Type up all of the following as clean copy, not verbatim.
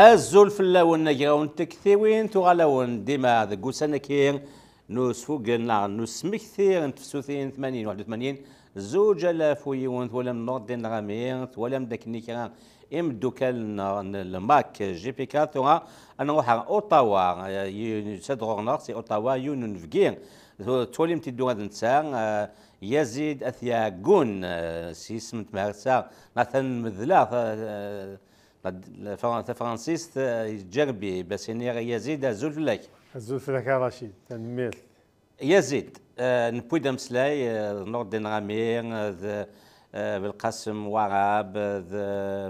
الزول في اللون نجراون تكثيوين تغلون ديما ذا قوسنا كين نوس فوقنا نوس مكثير نتفسوثين 80 81 زوج الاف ويون ولا من نورد دين غامير ولا من داك نيكران ام دوكال الماك جي بي 4 انا نروح اوتاوا سادغور نورد سي اوتاوا يون نفكين تولي متدو هذا نتسا يزيد اثيا كون سي سمت مارسا مثلا مثلا فرانسيس جربي بس اني يزيد الزلفلك الزلفلك يا رشيد تنميل يزيد نبوي مسلاي نورد غامير بالقاسم وعاب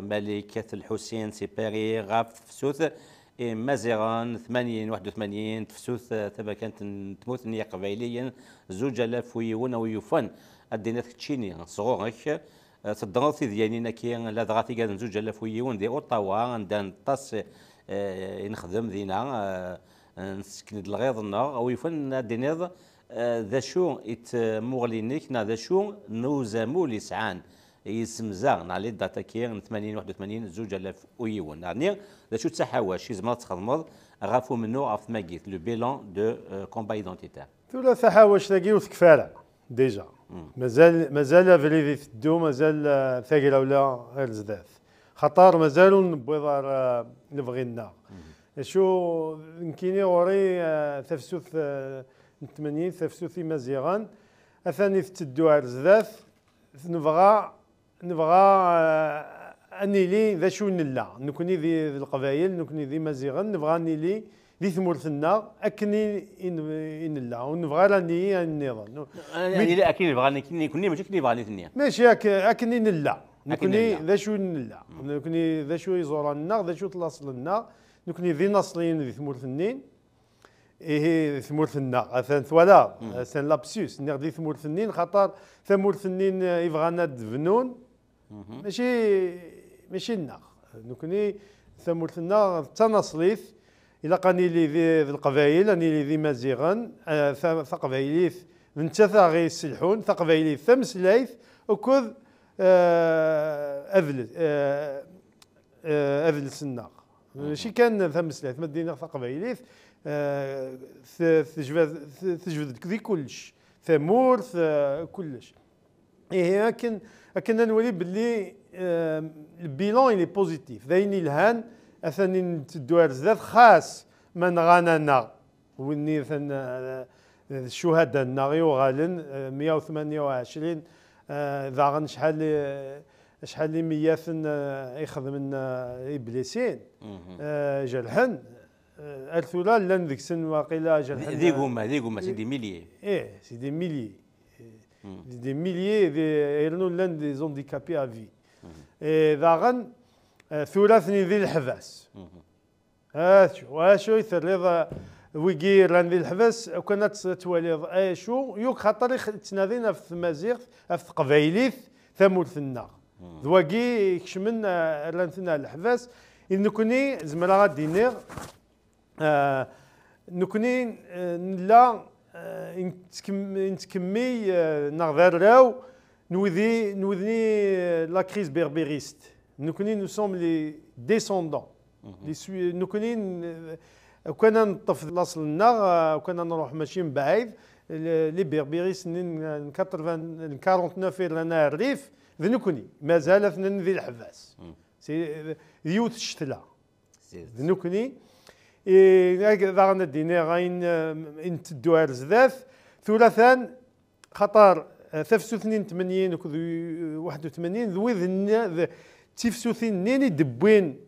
ملكة الحسين سيبيري غاف فسوث مازيغان 80 81 تفسوث تبا كانت تموت نية قبيليا 2000 ويون ويوفن الدينات تشيني صغورك تضرب في ديالنا كي لا ضغطي قال 2000 ويون دي اوتاوا عندنا طاس نخدم دينا نسكن الغيظ النار او يفن دينيض ذا شو مغلينيك ذا شو نوزامو لسعان يسمزا نالي داتا كي 80 81 2000 ويون يعني ذا شو تسحاوا شي زمان تخدمض غافو منو عرفت ما قلت لو بيلون دو كومبا ايدونتيتير ثلاثة حواش تلاقيو كفاله ديجا مازال فريدي تدو مازال ثقيله ولا غير زداد خطر مازالوا نبويضار نبغي النار شو يمكن وري تفسوث 80 تفسوثي مزيغان اثاني تدو على زداد نبغى اني لي ذا شو نلا نكوني ذي القبائل نكوني ذي مزيغان نبغى اني لي ذي ثمورثنا اكني نلا ونبغى راني النظام يعني اكني نبغى نكوني ماشي كني نبغى ثنيا ماشي اكني نلا نكوني ذا شو نلا نكوني ذا شو يزور لنا ذا شو تلاصل لنا نكوني ذي نصلين ذي ثمورثنين إيه ثمورثنا أثان ثوالا سان لابسيوس نغدي ثمورثنين خاطر ثمورثنين يبغانا دفنون ماشي النار نكوني ثمورثنا تنصليث إلا قاني لي ذي القبائل راني لي ذي مزيغان ثقبايليث نتا غي يسلحون ثقبايليث ثمسلايث وكذ أذل النار ماشي كان ثمسلايث ما دينا ثقبايليث تجبد ذي كلش ثمورث كلش إيه لكن نولي باللي البيلون اللي بوزيتيف ذاين الهان اثاني ندوار زاد خاص من غانانا ويني ثن الشهداء الناغي غالن 128 ذاغن شحال لي مياثن يخدم لنا ابليسين جرحن الثولا لان ذيك السن واقيلا جرحن ذي قوما سي دي ميليي سي دي ميليي دي ميليي يرنو لان دي زونديكابي افي ذاغن ثلاثني ذي الحباس شو يثريض ويجي ران ذي الحباس وكانت توالي شو يوك خاطر تنادينا في المزيغ في قبايليث ثمورثنا ذواقي يكشمن رانثنا الحباس نكوني زمرا غادي نير نكوني لا نتكمي نغذر راو نوذني لا كريز بربريست nous sommes les descendants. Nous connaissons, كنا نطف الاصل النار وكنا نروح ماشيين بعيد لي بيربيريس 49 رانا الريف ذنكني مازال ثنين ذي الحباس سي يوث الشتلا ذنكني ذاغنا دينا غاين انتدوا زذاث ثلاثان خطر ثفسو 82 81 ذوي تيفسوثين نيني دبوين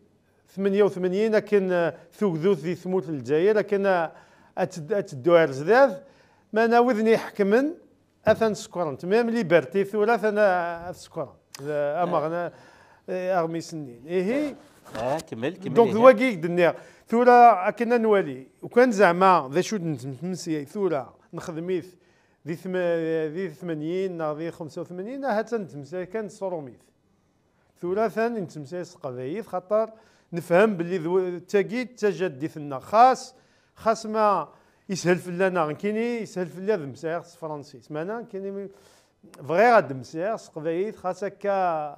88 لكن ثوكذوث ذي ثموت الجزائر لكن اتدوار زذاذ ما ناوذني حكمن اثن سكران تمام ليبرتي ثلاث انا سكران امغنا ارمي سنين هي كمل دونك ذواقي دنيا ثولا كنا نوالي وكان زعما ذا شو نمسي ثولا نخدميث ذي 80 ذي 85 هات نتمسي كان صروميث ثلاثا نتمساس قبايل خاطر نفهم باللي تاكيد تجدي ثنا خاص ما يسهل في لنا كيني يسهل في لنا مسايس فرنسيس معنا كيني فغي غاد مسايس قبايل خاص هكا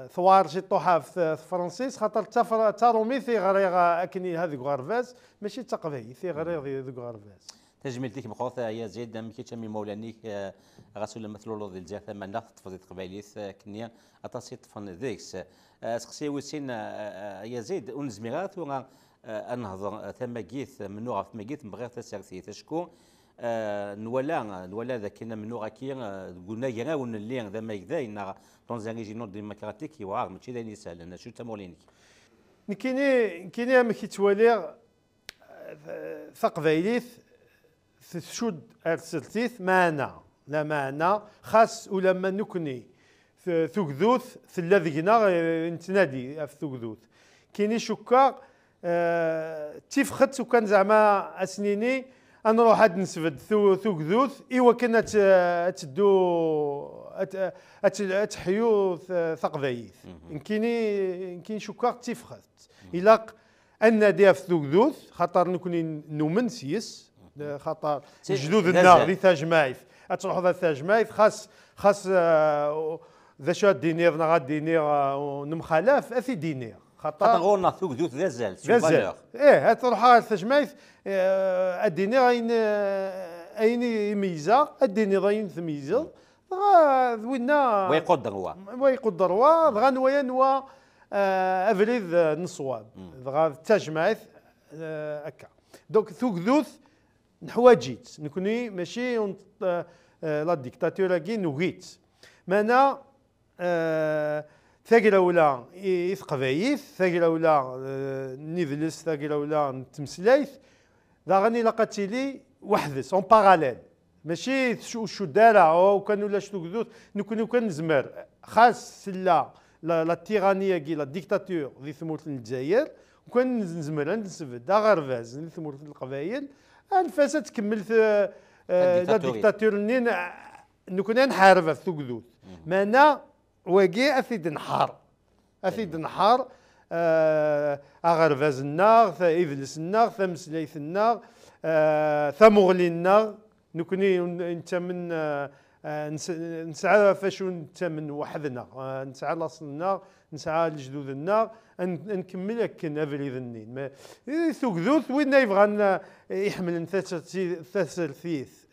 ثوار شي طوحه في فرنسيس خاطر تا رومي غريغ اكني هذيك غرفاز ماشي تقضي غريغ ذيك غرفاز تجميل ديك مخوث يا زيد مكي تشمي مولانيك غاسول مثلولو ديال الجزائر ثم ناخذ تفضيل قبايليث كنيا اطاسي طفن ذيكس سقسي وسين يا زيد ونزميغات انهضر ثم جيث منو غاف ماكيث بغير تسارثي شكون نولا ذاك منو غاكي قلنا يا ون اللي ذا ما يكذا دون ان ريجيم ديمقراطيك يوار ماشي ذا سهل انا شو تمولينك كيني مكي توالي ثقفايليث تشد ارسلتيث معنا لا معنا خاص ولما نكني ثقذوث ثلا ذينا نتنادي في ثقذوث كيني شكا تيفخت وكان زعما اسنيني نروح هاد نسفد ثقذوث ايوا كانت تدو تحيو ثقذايث كاين شكا تيفخت الا ان ديها في ثقذوث خاطر نكوني نومن سيس خاطر جدودنا ذي تاجمايف تروحوا ذا تاجمايف خاص ذا شو الدينير غا الدينير نمخالف اثي دينير خاطر غورنا ثوك دوت غازال ايه تروح تاجمايف الدينير اين يميزا الدينير اين تميزا وينا ويقدر هو دغا نوايا نوا افريد نصواب دغا تاجمايف هكا دونك ثوك دوت نحواجيت نكوني ماشي لا ديكتاتورا كي نوغيت مانا ثاقلا ولا يثقفايث ثاقلا ولا نيذلس ثاقلا ولا نتمسلايث دا غني لقاتيلي وحدث اون باراليل ماشي شو دارا او كان ولا شنو كذوث نكوني كان نزمر خاص لا تيرانيه كي لا ديكتاتور ذي ثمورت الجزائر وكان نزمر نسفد دا غرفاز ذي ثمورت القبائل انفاسا تكمل لا ديكتاتور نين نكون نحارب في ثقذوث مانا واقي اثيد نحار اغرفاز النار ثا اذلس النار ثا مسليث النار ثا مغلي النار نكوني نتمن نسعى فاش نتمن وحدنا نسعى لاصل النار نسعى لجدود النار نكمل هكا افريد النين ثقذوث وين يبغى يحمل ثلاث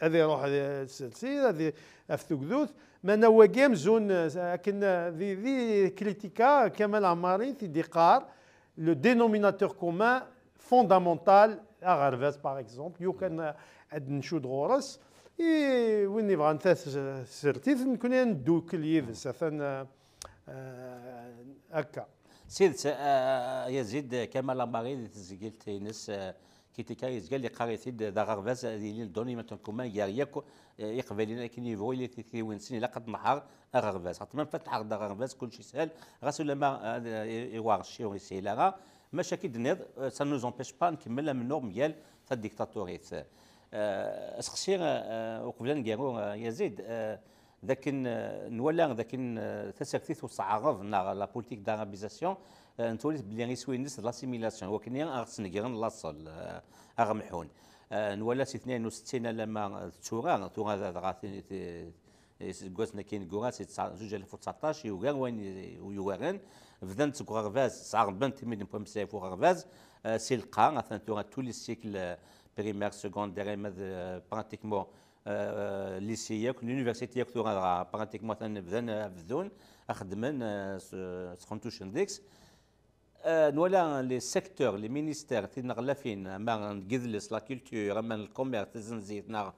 هذا يروح السلسله هذه في ثقذوث ما نواقيم زون لكن ذي كريتيكا كمال عماري في ديقار لو دينوميناتور كومان فوندامونتال اغرفاز باغ اكزومبل يو كان عند نشود غورس وين يبغى نثاث سرتيث نكون ندو كل يذس مثلا هكا سيد يزيد كمال عماري تسجيل تينس كيتيكا يزقال لي قاريثيد ذا غرفاز اللي دوني مثلا كوما ياريكو يقبلين لكن يبغوا اللي تيوين سنين لقد نحار غرفاز خاطر ما فتح ذا غرفاز كل شيء سهل غاسو لما يوار الشيء ويسيلها ماشاكي دنيض سا نو زومبيش با نكملها من نور ميال تا الديكتاتوريت اسقسي وقبل نقالو يزيد ذاك نولا ذاك تسكتيت وصعرض لا بوليتيك دارابيزاسيون نتوليت بلي غيسوي الناس لاسيميلاسيون ولكن غنسنكرن لاصل اغمحون نولا 62 لما تورا كوزنا كاين كوراس 2019 يوغان وين يوغان بدان تكوغرفاز صار بنت من بوم سيف وغرفاز سي القا مثلا تولي السيكل بريمير سكوندير براتيكمون ليسياك لونيفرسيتي كثر براتيكمون مثلا بدان بدون اخدمن سخونتوشن ديكس نولا لي سيكتور لي مينيستير تنغلافين ما نقذلس لا كولتور اما الكوميرس تزنزيت ناغ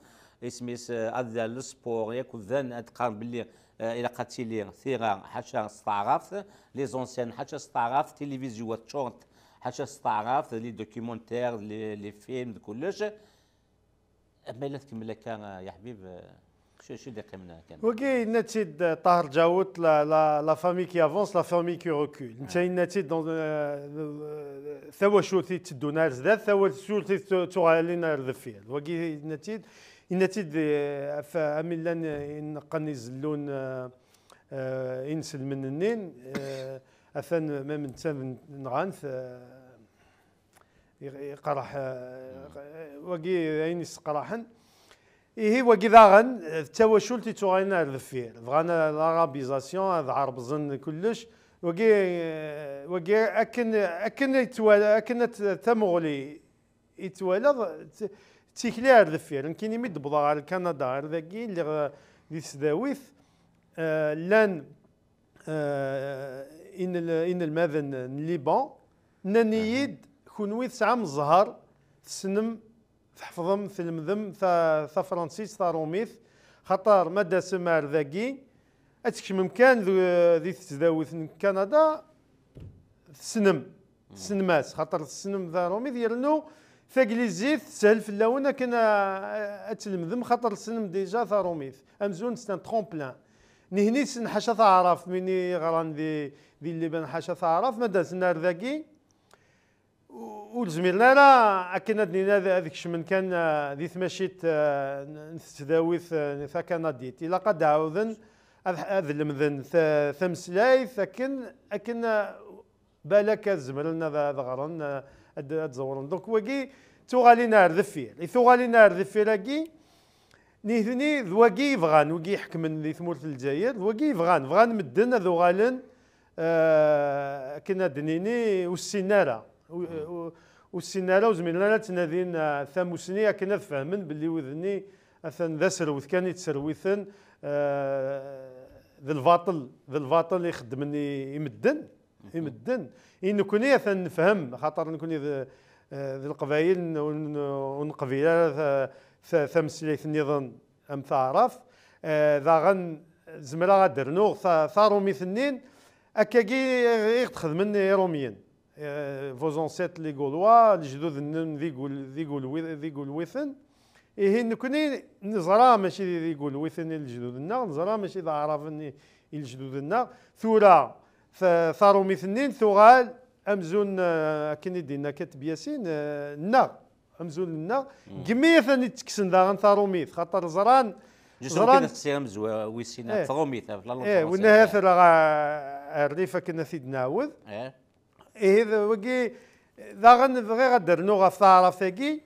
اسميس هذا السبور ياكل ذن اتقارن باللي الى قاتيلي ثيرا حاشا استعراف لي زونسيان حاشا استعراف تلفزيون تشورت حاشا استعراف لي دوكيومونتير لي فيلم كلش اما لا تكمل لك يا حبيب شو دقيق منها كان وكي نتيد طاهر جاوت لا فامي كي افونس لا فامي كي ريكول انت نتيد ثوا شو تدو نار زاد ثوا شو تغالي نار ذفيل وكي نتيد فاميلان نقني زلون ينسل من النين اثن ما من تام نغانث يقرح وكي عيني قراحن إيه وكي ذاغن التواشل تيتوغينا الذفير بغانا لارابيزاسيون هذا عربزن كلش وكي أكن تمغلي يتوالد تيكلي الذفير كاين يمد بضا على كندا ذاكي اللي دي سداويث لان إن الماذن الليبان نانيد كونوي تسعة من الزهر تسنم تحفظهم في المذم ثا فرانسيس ثا روميث خاطر مدى سمار ذاكي اتكش ممكن ذي تزداوث كندا تسنماس خاطر تسنم ذا روميث يرنو ثاكليزيت سهل في اللون كان اتلمذم خاطر السنم ديجا ثا روميث امزون ستان ترومبلان نهني سن حاشا تعرف مني غران ذي اللي بان حاشا تعرف مدى سنار ذاكي والزميلنا لا اكن دنينا هذيك من كان ذي ثماشيت نتداويث ثا كنديت الا قد عاوذن هذا المذن ثمسلاي اكن بالك زمرنا ذا غران اتزورن دونك وكي توغالي نار ذفير ثوغالي نار ذفير نيثني ذواكي فغان وكي يحكم من ذي ثمورة الجزائر ذواكي فغان مدن ذو غالن كنا دنيني والسينارة والسينارة وزميلنا تنادين ثاموسني كنا فاهمين باللي وذني اثن ذا سروث كان يتسروثن ذا الباطل يخدمني يمدن إن كوني اثن نفهم خاطر نكوني ذا القبائل ونقبيله ثمسليث النظام ام تعرف ذا غن زمرا غادرنو ثارو مثنين اكاكي يخدمن روميين فوزونسيت لي غولوا الجدود ذي قول ويثن إيه نكوني نزرا ماشي ذي قول ويثن الجدودنا نزرا ماشي ذا عرفني الجدودنا ثورا ثارو مثنين ثغال امزون كني دينا كاتب ياسين النار امزون النار كمية ثاني تكسن ذا ثاروميث خاطر زران سيرم ويسينا ثاروميث ونها ثرا الريفه كنا ثيد نعوذ ذا وكي ذا غير غدر نوغا ثارا ثاكي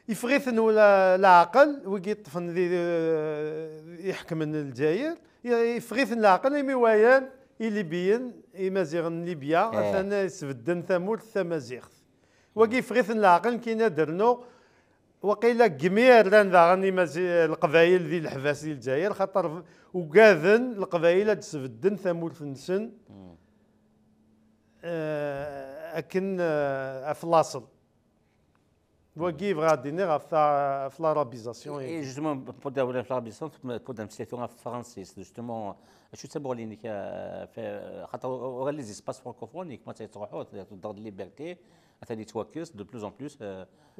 يفغيثن ولا العقل وكي طفن ذي يحكم الجزائر يفغيثن العقل يمي ويان ليبيين مازيغ ليبيا مثلا يسبدن ثمور ثمازيغ وكي فغيثن العقل كاين درنو وقيلا كمير لان ذاغني القبائل ذي الحباس ديال الجزائر خاطر وكاذن القبائل تسبدن ثمور نسن اكن افلاصل وكي غاديني في لارابيزاسيون اي جوستومون بور داولا في لارابيزاسيون بور دامسيتون في فرانسيس جوستومون شو تبغوا لي خاطر ورا لي زيسباس فرانكوفون كما تروحوا تدور ليبرتي ثاني توكس دو بلوز ان بلوس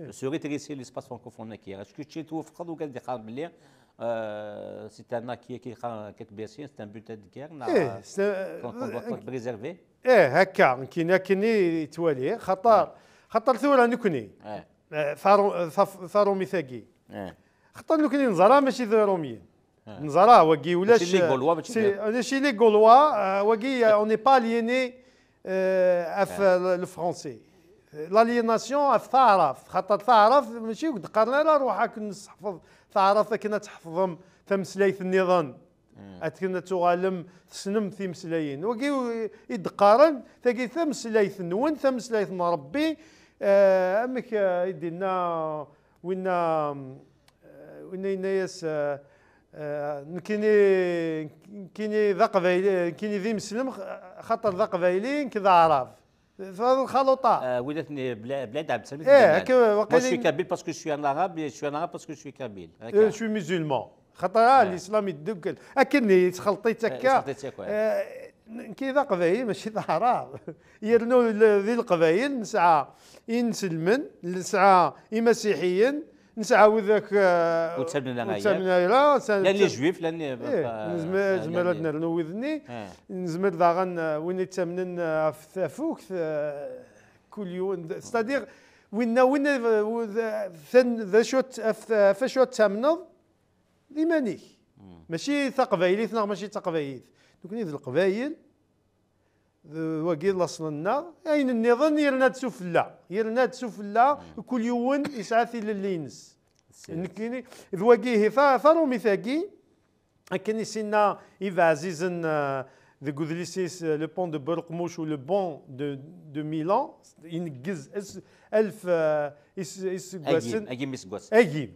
سو ريتريسي ليسباس فرانكوفون كي اسكو تشي توفق وقال لي قال بلي سي ان كي كتب ياسين سي ان بوتان دو كير كون بريزيرفي هكا كاين يتوالي خاطر ثورة نكوني ثارو ميثاقي خاطر نكوني نزرا ماشي روميين نزرا وكي ولاش ماشي لي غولوا وكي اون ني با ليني اف الفرونسي لاليناسيون اف تعرف خاطر تعرف ماشي قرنا لا روحك نحفظ تعرف كنا تحفظهم تمسلايث النظام كنا تغالم تسنم في مسلايين وكي يدقارن تاكي ثمسلايث نون ثمسلايث ربي امك يدينا وين ياس كيني ذا قبايلي كيني ذي مسلم خاطر ذا قبايلي كذا عرب هذا الخلطه ولاتني بلاد عبد السلام moi je suis kabyle parce que je suis un arabe et je suis un arabe parce que je suis kabyle je suis musulman خاطر الاسلام يدق اكني تخلطيت هكا كي ذا قبايل ماشي ذا عرب يرنو ذي القبايل نسعى ينسلمن نسعى مسيحيين نسعى وذاك وتسمنا لاني جويف لاني زمرنا نوذني نزمر داغن وين يتسمنن في فوق كل يوم ستادير وين ذا شوت فشوت تسمنض لمانيك ماشي قبايلي ماشي قبايل دوك ذي القبايل وكيل اصلنا اين النظام يرناد سفلا كل يوم يسعى في اللينس نكيني ذواقيه ثارو ميثاقي كان يسينا إذا عزيزا ذا كودليسيس لو بون دو برقموش و لو بون دو ميلان ينقز 1000 يسقاسن اجيم يسقاس اجيم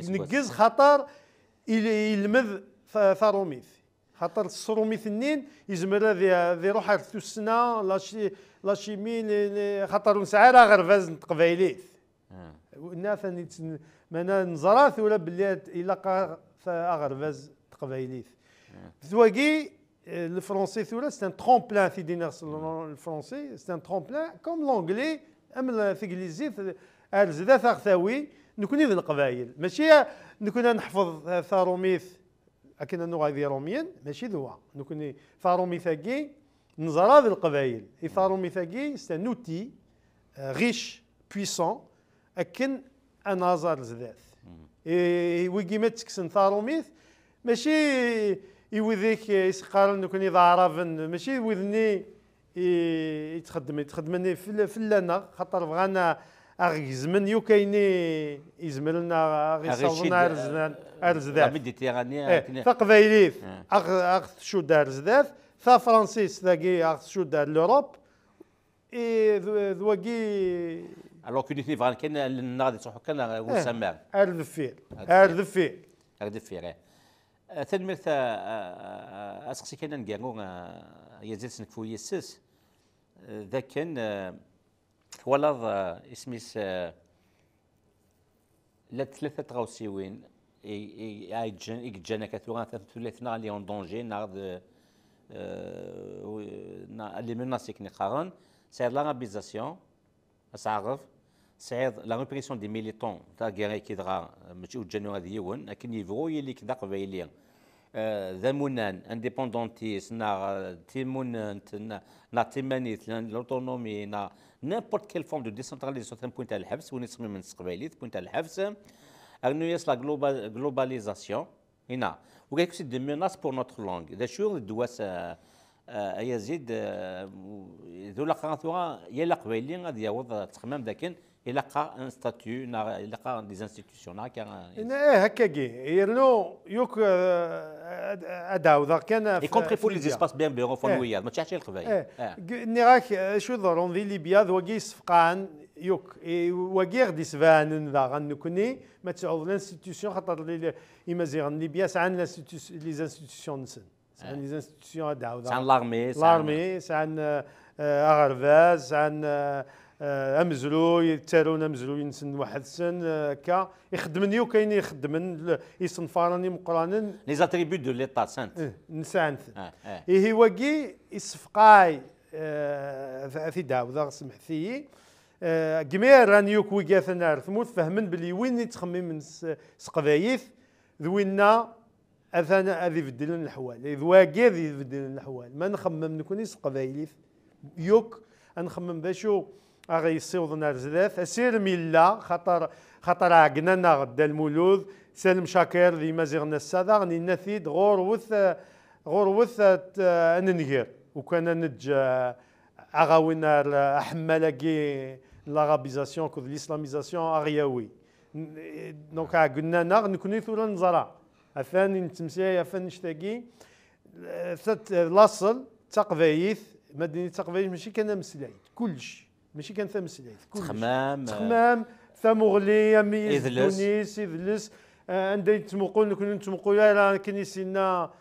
ينقز خاطر يلمذ ثاروميث خاطر الصروميث النين يزمر ذي روح السنه لاشيمي خاطر نسعى راه غرفاز تقبايليث الناس مانا نزرات ولا بلي الا غرفاز تقبايليث ثواقي الفرنسي ثولا سي ان ترومبلان في دينا الفرنسي سي ان ترومبلان كوم لونجلي ام في الانجليزي الزدا ثاغثاوي نكوني ذي القبايل ماشي نكون نحفظ ثاروميث اكن نوع ذي روميين ماشي ذوا نكوني ثاروميثاكي نزرا ذي القبايل ثاروميثاكي سي ان اوتي ريش بويسون اكن انازار زداث ويجي تكسن ثاروميث ماشي يوذيك يسقارن نكوني ذا عرفن ماشي وذني يتخدمني في لنا خاطر بغانا اغيزمن يو كايني يزملنا غيصاوبنا ارزداف ميديتيراني ثقبايليث اغ شو دار زداف ثا فرانسيس ثاقي اغ شو دار لوروب اي ذواقي الوغ كوني فغان كاين النغادي تروحو كان وسمار اردفير تنمير اسقسي كان نقالو يزيد سنكفو يسس ذا كان ولد اسميس لا ثلاثة غوسيوين يجانا كثوغان ثلاثة اللي اون دونجي ناغد اللي من ناسيك نقارن سير لارابيزاسيون اسعرف سعيد لا ريبريسيون دي ميليتون تاع كيغي كيدغا ماشي وجانو هذا يون لكن يفغو يلي كذا قبايليا ذا مونان انديبوندونتيس نا تيموننت نا تيمانيت لوتونومي نا نيمبورت كيل فورم دو ديسنتراليزاسيون بوين تاع الحبس وني تسمي من القبايليت بوين تاع الحبس انو يس لا جلوباليزاسيون هنا وكاين سي دي ميناس بور نوتر لونغ ذا شو دواس يزيد ذولا قراثوها يلا قبايلي غادي يعوض تخمام ذاك يلقى ان ستاتيو يلقى دي انستيتيوشن هكاكي يرنو يوك اداو ذا كان اي كومبري بور لي زيسباس بيان بيرو فونويات ما تشعش القبايل ني راك شو ضرون ذي ليبيا ذوكي صفقان يوك وكي غدي سفان ذا غنكوني ما تعوض الانستيتيوشن خاطر لي يمازيغ ليبيا سعان لي انستيتيوشن نسن سعان لي انستيتيوشن اداو ذا سعان لارمي سعان اغرفاز سعان امزلو يتارون امزلو ينسن واحد السن كا يخدمن يو كاين يخدمن يصنفرني مقرانن لي زاتريبيو دو ليطا سانت نسانت هي واكي يصفقاي في داوذا سمح فيه كمير راني يوك ويكاثنا ثموت فهمن بلي وين يتخمم من سقبايث ذوينا اثنا هذي بدلن الحوال ذواكي ذي بدلن الحوال ما نخمم نكوني سقبايث يوك نخمم باشو اغي يصيوضنا رزداث اسير ميلا خاطر عقنا غدا المولود سالم شاكر ذي مازيغنا السادا غني نثيد غور وث اننغير وكان نج اغاوينا حمالاكي لارابيزاسيون كود الاسلاميزاسيون اغياوي دونك عقنا نكوني ثولا نزرع افاني نتمساي افاني نشتاقي لاصل تقبايث مدينه تقبايث ماشي كان مسلاي كلش ماشي كان ثا مسلاي تخمام ثا مغلي امي تونس يذلس عندي تمقول كنا نتمقول راه كنيسينا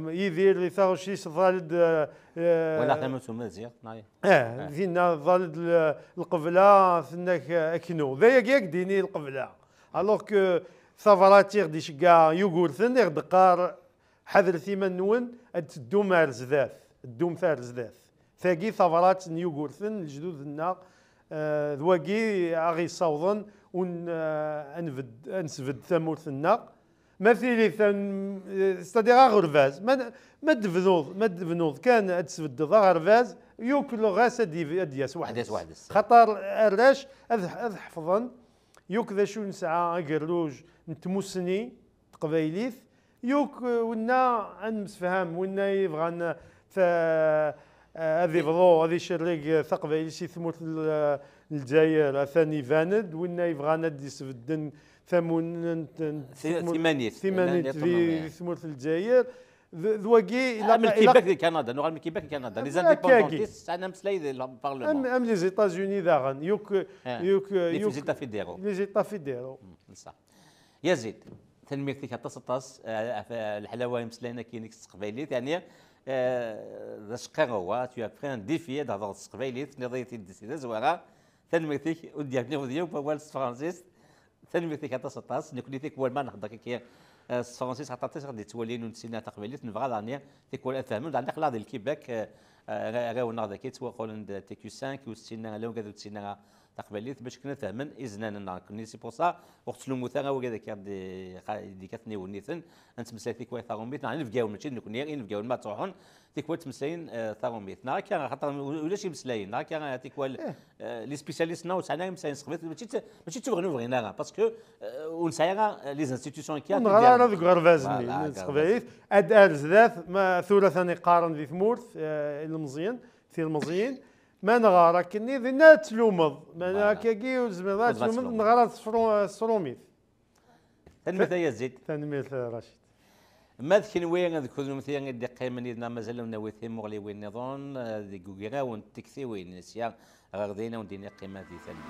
يدير لي ثاوشي ظالد ولا خدمته مزيان فينا ظالد القبله فيناك اكنو ذا ياك ديني القبله الوغ كو ثافراتيغ دي شكا يوغورثن يغدقار حذر ثيمان نون الدوم رزداث الدوم ثار زداث ثاقي ثافرات يوغورثن الجدود النا ذواقي اغي صوضن ون انسفد ثمورثنا مثلي ستادير غرفاز ما دفنوض كان تسفد غرفاز يوكل غاس ادياس وحدس خطر الراش اذ حفظن يوك ذا شو نسعى قروج نتمسني تقبايليث يوك ونا نمسفهم ونا يبغى هذه فضو هذه شريك ثقبه شي ثموت الجزائر ثاني فاند وين يبغانا يسبدن ثمانية في ثمورة الجزائر ذواكي من كيباك ديال كندا نوغال من كيباك كندا لي زانديبوندونتيست انا مسلاي البرلمان ام لي زيتازوني داغن يوك لي زيتا فيديرو لي زيتا فيديرو صح يزيد تنميتك حتى 16 الحلاوه مسلاينا كاين قبيليت يعني شقيق هو تو ابخي ديفي دهضر قبيليت نضيتي ديسيدا زواره تنميتك وديالني وديو بوال فرانسيس تنميتك حتى 16 نكونيتك هو ما نهضر كي فرانسيس حتى غادي تولي نسينا تقبيليت نبغى دانيا تيكون فهموا عندك لا ديال الكيباك راهو نهضر كي توقول تي كيو 5 كيو 60 لو كذا تسينا تقبليت باش كنا فاهمين ازنان كوني سي بور سا وقت الموثا هو كذا دي كاتني ونيثن انت مسالتي كوي ثاغوميت نعني نفكاو ماشي نكون نفكاو ما تروحون تيكوال تمسلاين ثاغوميت نا كان خاطر ولا شي مسلاين نا كان تيكوال لي سبيسياليست ناو ساعنا مسلاين سقبيت ماشي تبغنو بغينا باسكو ونسايا لي انستيتيوشن كي نغرا هذوك غرفازني سقبيت اد ارزدات ما ثلاثه قارن في ثمورت المزيان في المزيان ما نغارا كني ذينا تلومض ما كاكي وزميضات تلومض نغارا سروميت تنميت يا زيد تنميت رشيد ما ذكر وين ذكر مثلا دي قيمه مازال نويثي مغلي وين نظن دي كوكيرا ونتكثي وين نسيا غردينا وندينا قيمه ذي ثانيه